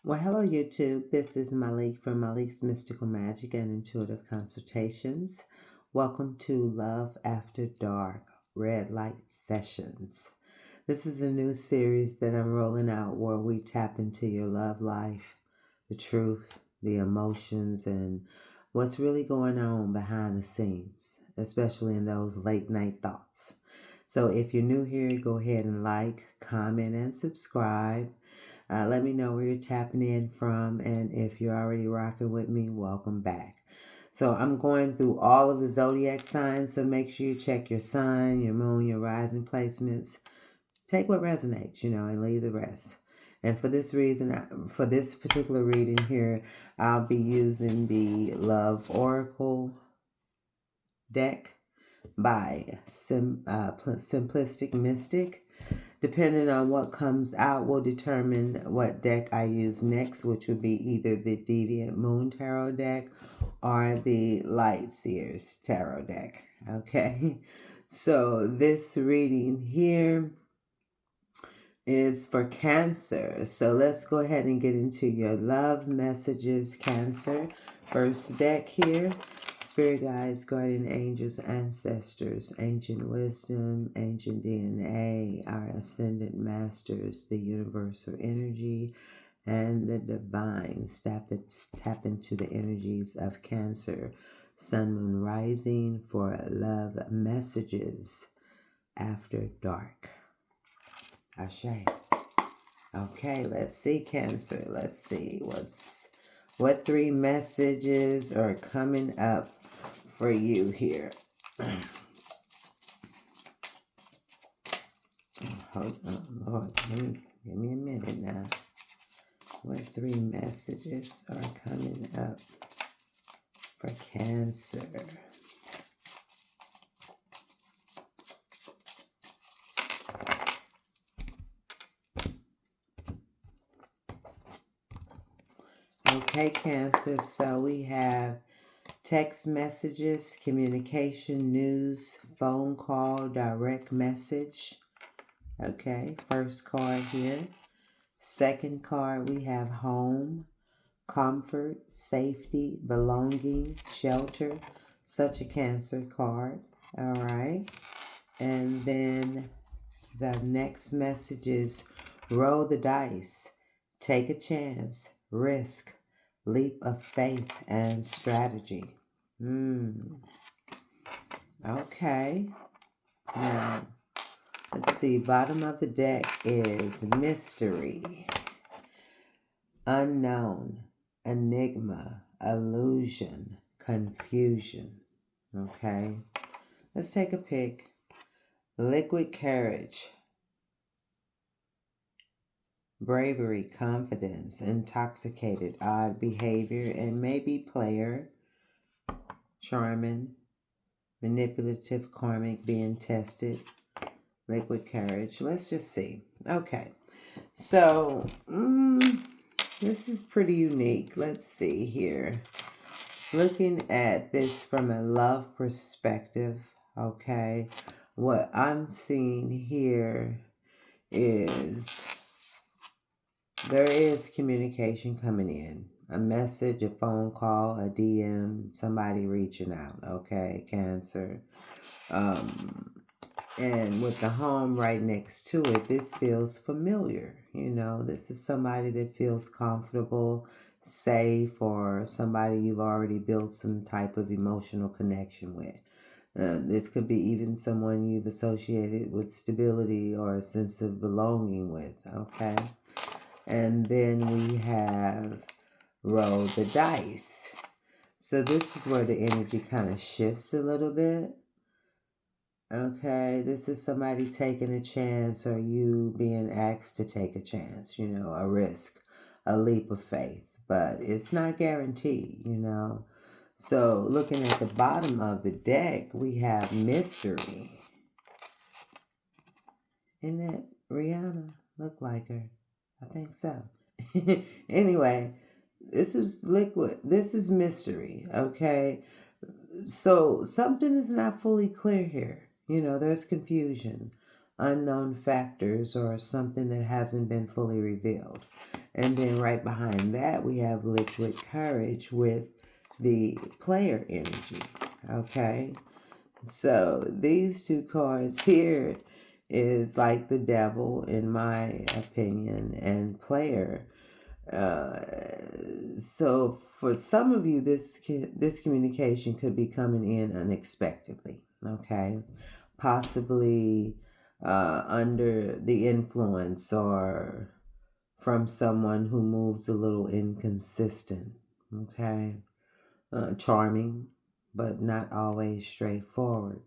Well, hello YouTube. This is Malik from Malik's Mystical Magic and Intuitive Consultations. Welcome to Love After Dark Red Light Sessions. This is a new series that I'm rolling out where we tap into your love life, the truth, the emotions, and what's really going on behind the scenes, especially in those late night thoughts. So if you're new here, go ahead and like, comment, and subscribe. Let me know where you're tapping in from, and if you're already rocking with me, welcome back. So I'm going through all of the zodiac signs, so make sure you check your sun, your moon, your rising placements. Take what resonates, and leave the rest. And for this reason, for this particular reading here, I'll be using the Love Oracle deck by Simplistic Mystic. Depending on what comes out will determine what deck I use next, which would be either the Deviant Moon Tarot deck or the Light Seers Tarot deck. Okay, so this reading here is for Cancer. So let's go ahead and get into your love messages, Cancer. First deck here. Spirit guides, guardian angels, ancestors, ancient wisdom, ancient DNA, our ascendant masters, the universal energy, and the divine. Tap into the energies of Cancer. Sun, moon, rising for love messages after dark. Ashe. Okay, let's see, Cancer. Let's see what 3 messages are coming up for you here. Hold on, Lord. Give me a minute now. What 3 messages are coming up for Cancer? Okay, Cancer. So we have text messages, communication, news, phone call, direct message. Okay, first card here. Second card, we have home, comfort, safety, belonging, shelter. Such a Cancer card. All right. And then the next message is roll the dice, take a chance, risk, leap of faith, and strategy. Okay. Now, let's see. Bottom of the deck is mystery, unknown, enigma, illusion, confusion. Okay. Let's take a pick. Liquid courage, bravery, confidence, intoxicated, odd behavior, and maybe player, charming, manipulative, karmic, being tested, liquid courage. Let's just see. Okay. So, this is pretty unique. Let's see here. Looking at this from a love perspective, okay, what I'm seeing here is there is communication coming in. A message, a phone call, a DM, somebody reaching out, okay, Cancer. And with the home right next to it, this feels familiar. This is somebody that feels comfortable, safe, or somebody you've already built some type of emotional connection with. This could be even someone you've associated with stability or a sense of belonging with, okay? And then we have roll the dice. So this is where the energy kind of shifts a little bit. Okay, this is somebody taking a chance or you being asked to take a chance, a risk, a leap of faith, but it's not guaranteed, So looking at the bottom of the deck, we have mystery. Isn't that Rihanna? Look like her. I think so. Anyway, this is liquid. This is mystery, okay? So something is not fully clear here. There's confusion, unknown factors, or something that hasn't been fully revealed. And then right behind that, we have liquid courage with the player energy. Okay. So these two cards here is like the devil, in my opinion, and player. So for some of you, this communication could be coming in unexpectedly. Okay, possibly under the influence or from someone who moves a little inconsistent. Okay, charming, but not always straightforward.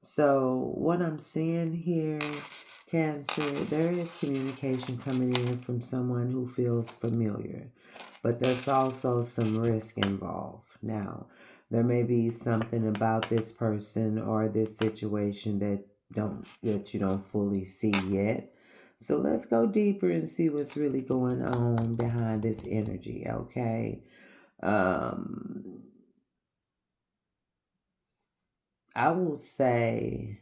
So what I'm seeing here, Cancer, there is communication coming in from someone who feels familiar, but there's also some risk involved. Now, there may be something about this person or this situation that you don't fully see yet. So let's go deeper and see what's really going on behind this energy, okay? I will say,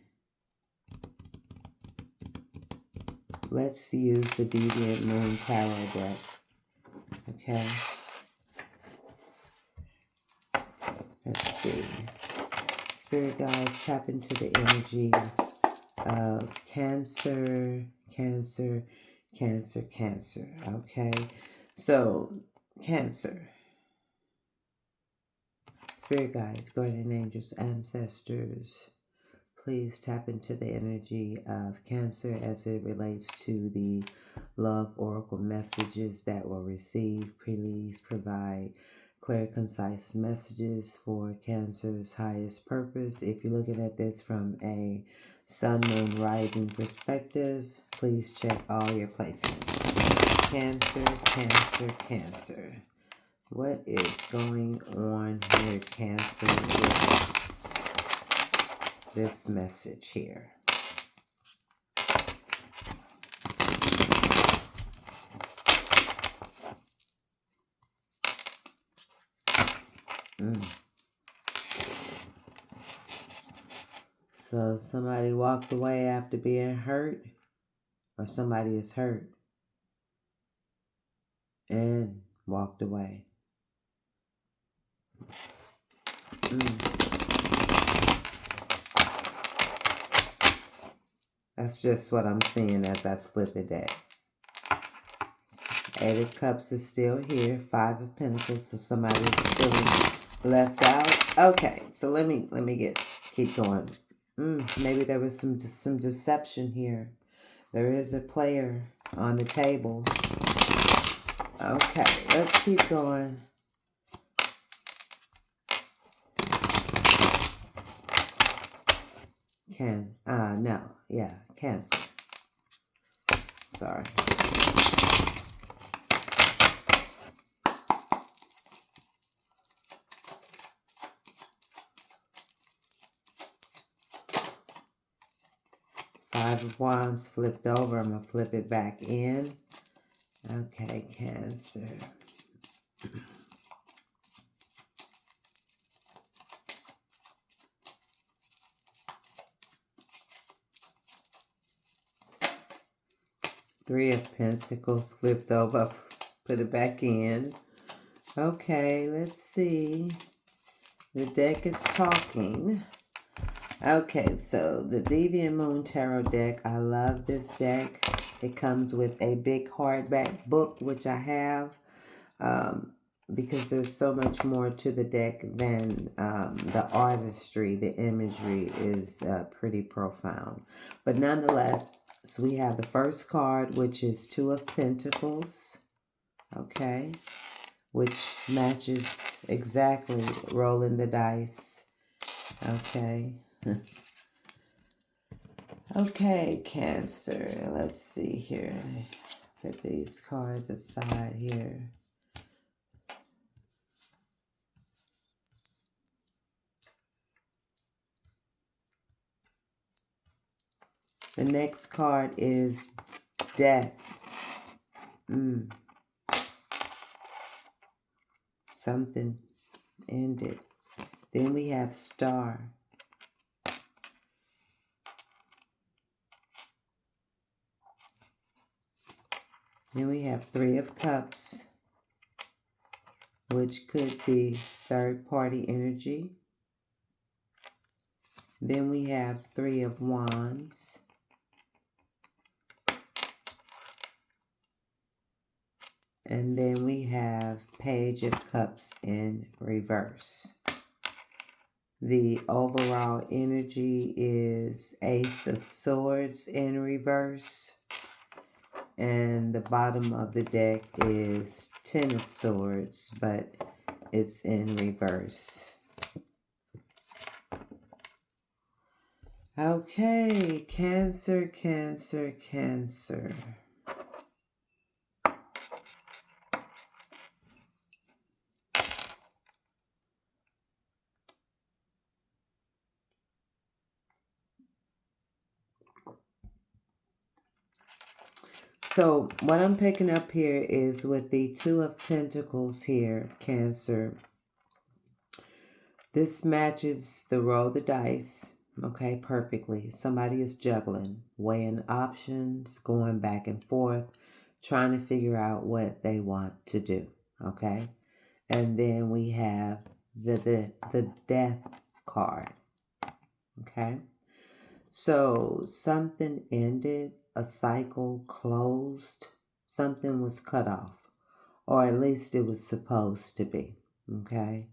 let's use the Deviant Moon Tarot deck. Okay. Let's see. Spirit guides, tap into the energy of Cancer, Cancer, Cancer, Cancer. Okay. So, Cancer. Spirit guides, guardian angels, ancestors, please tap into the energy of Cancer as it relates to the love oracle messages that will receive. Please provide clear, concise messages for Cancer's highest purpose. If you're looking at this from a sun, moon, rising perspective, please check all your placements. Cancer, Cancer, Cancer. What is going on here, Cancer, with this message here? So somebody walked away after being hurt, or somebody is hurt and walked away. That's just what I'm seeing as I split the deck. Eight of Cups is still here. Five of Pentacles, so somebody is feeling left out. Okay, so let me keep going. Maybe there was some deception here. There is a player on the table. Okay, let's keep going. Cancer. Sorry. Five of Wands flipped over. I'm going to flip it back in. Okay, Cancer. Three of Pentacles flipped over. Put it back in. Okay, let's see. The deck is talking. Okay, so the Deviant Moon Tarot deck. I love this deck. It comes with a big hardback book, which I have, because there's so much more to the deck than the artistry. The imagery is pretty profound. But nonetheless, so we have the first card, which is Two of Pentacles. Okay. Which matches exactly rolling the dice. Okay. Okay, Cancer. Let's see here. Put these cards aside here. The next card is Death. Something ended. Then we have Star. Then we have Three of Cups, which could be third-party energy. Then we have Three of Wands. And then we have Page of Cups in reverse. The overall energy is Ace of Swords in reverse. And the bottom of the deck is Ten of Swords, but it's in reverse. Okay, Cancer, Cancer, Cancer. So what I'm picking up here is with the Two of Pentacles here, Cancer. This matches the roll the dice, okay, perfectly. Somebody is juggling, weighing options, going back and forth, trying to figure out what they want to do, okay? And then we have the Death card, okay? So something ended, a cycle closed, something was cut off, or at least it was supposed to be, okay?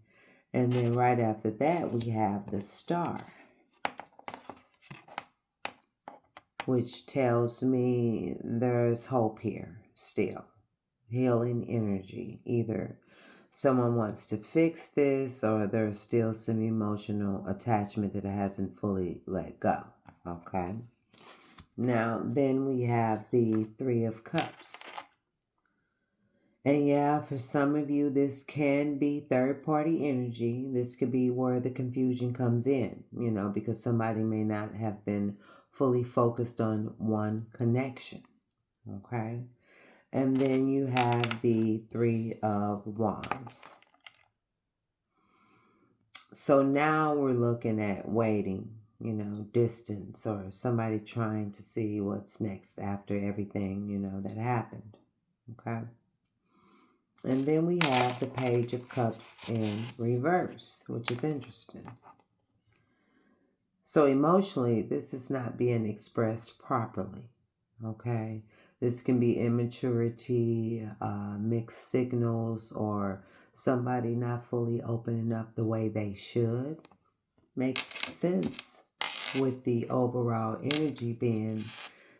And then right after that, we have the Star, which tells me there's hope here still. Healing energy. Either someone wants to fix this or there's still some emotional attachment that hasn't fully let go. Okay. Now, then we have the Three of Cups. And yeah, for some of you, this can be third-party energy. This could be where the confusion comes in, because somebody may not have been fully focused on one connection, okay? And then you have the Three of Wands. So now we're looking at waiting, distance, or somebody trying to see what's next after everything, that happened, okay? And then we have the Page of Cups in reverse, which is interesting. So emotionally, this is not being expressed properly, okay? This can be immaturity, mixed signals, or somebody not fully opening up the way they should. Makes sense with the overall energy being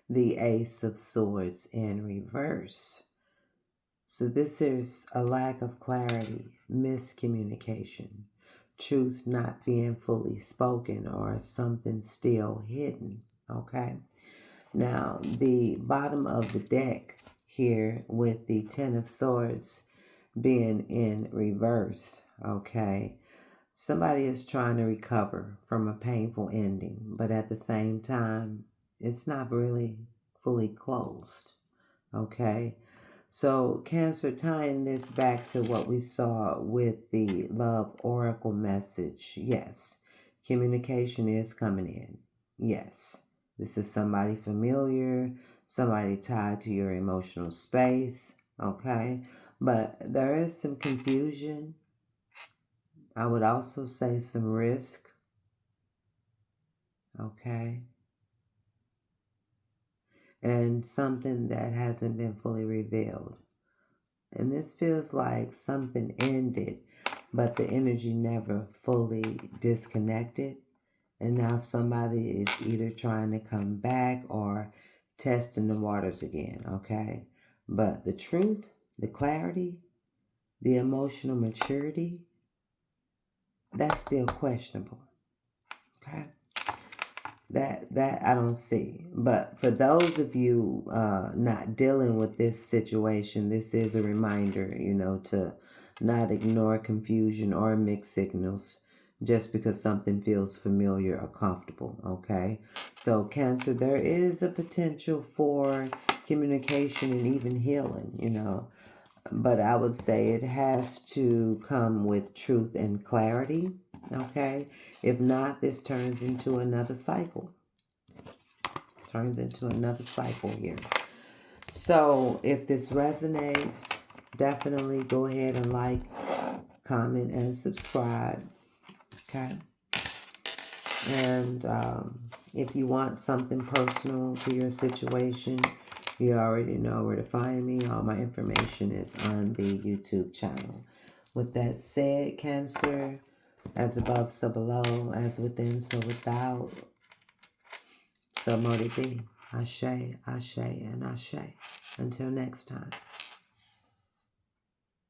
the Ace of Swords in reverse. So this is a lack of clarity, miscommunication, truth not being fully spoken, or something still hidden, okay? Now, the bottom of the deck here with the Ten of Swords being in reverse, okay? Somebody is trying to recover from a painful ending, but at the same time, it's not really fully closed, okay? So, Cancer, tying this back to what we saw with the Love Oracle message, yes, communication is coming in. Yes, this is somebody familiar, somebody tied to your emotional space, okay? But there is some confusion. I would also say some risk, okay? And something that hasn't been fully revealed. And this feels like something ended, but the energy never fully disconnected. And now somebody is either trying to come back or testing the waters again, okay? But the truth, the clarity, the emotional maturity, that's still questionable, okay? That I don't see. But for those of you not dealing with this situation, this is a reminder, to not ignore confusion or mixed signals just because something feels familiar or comfortable, okay? So Cancer, there is a potential for communication and even healing, but I would say it has to come with truth and clarity, okay? If not, this turns into another cycle. Turns into another cycle here. So if this resonates, definitely go ahead and like, comment, and subscribe. Okay. And if you want something personal to your situation, you already know where to find me. All my information is on the YouTube channel. With that said, Cancer, as above, so below, as within, so without. So mote be. Ashe, ashe, and ashe. Until next time.